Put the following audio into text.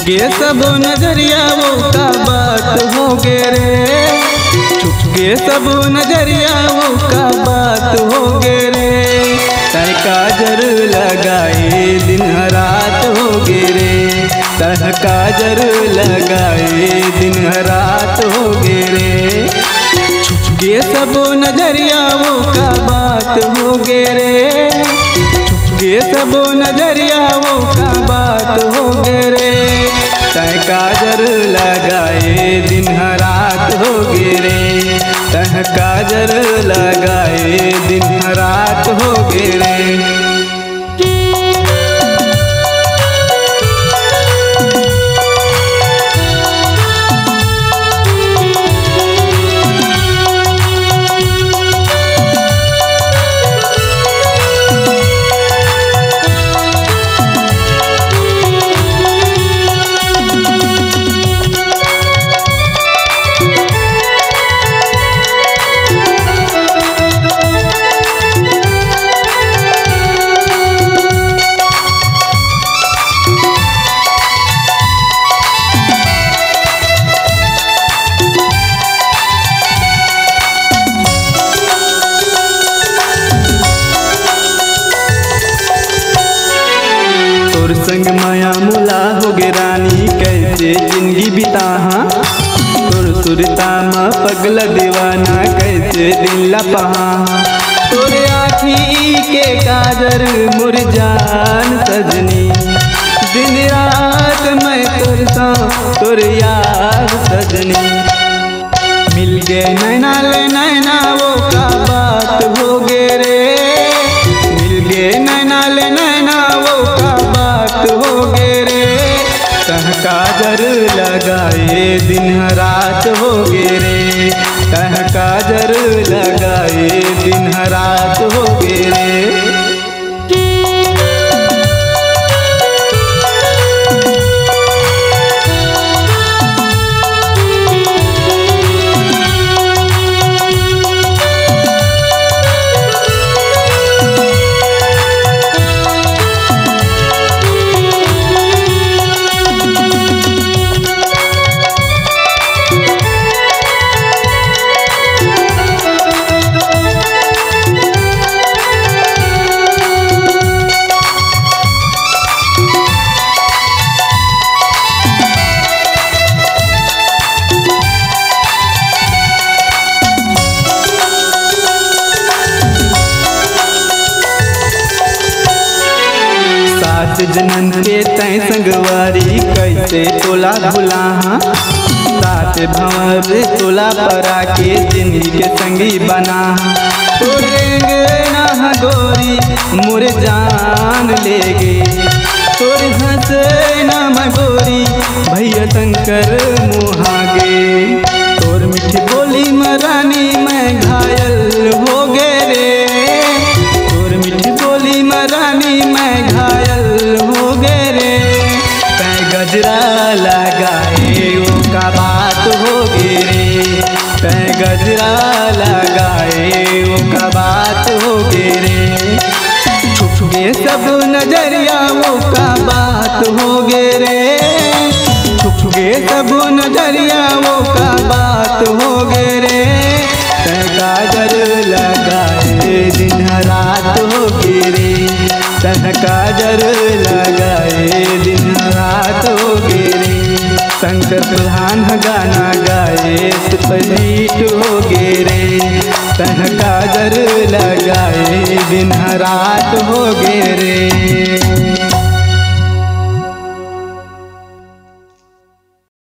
के सब नजरिया वो का बात हो गे रे, छुप के सब नजरिया वो का बात हो गे रे। तह काजर लगाए दिन रात हो गे रे, तह काजर लगाए दिन रात हो गे रे। छुप के सब नजरिया वो का बात हो गे रे, छुप के सब नजरिया वो का बात हो गे रे। तह काजर लगाए दिन रात हो गे रे, तह काजर लगाए दिन रात हो गे रे। संग माया मुला हो गे रानी कैसे जिंदगी बिताहा, तोर सुरता में पगला दीवाना कैसे दिल लपहा। तोरे आँखी के काजर मुरझान सजनी, दिन रात मैं तोर सा तोर यार सजनी। मिल गए नैना ले नैना वो का बात हो गे रे, मिल गए नैना ले नैना वो का बात हो गे रे। तह काजर लगाए दिन रात हो गे रे, तह काजर लगाए दिन रात हो गे रे। जनन के तय संगवारी कैसे तोला भुलाहा, साथ भंवर तोला परा के जिंदगी के संगी बना। तोरेंगे ना गोरी मोरे जान लेगे, तोर हंसे ना मैं गोरी भैया शंकर मुहागे। तोर मीठी बोली मरानी मैं घायल हो गे रे, तोर मीठी बोली मरानी मैं घायल हो गे रे। तै गजरा लगाए वो का बात हो गे रे, तै गजरा लगाए वो का बात हो गे रे। छुप के सब नजरिया वो का बात हो गे रे, छुप के सब नजरिया वो का बात हो गे रे। तै काजर लगाए दिन रात हो गे रे, तह काजर लगाए दिन रात हो गे रे। शंकर प्रधान गाना गाए सुपरहिट हो गे रे, तह काजर लगाए दिन रात हो गे रे।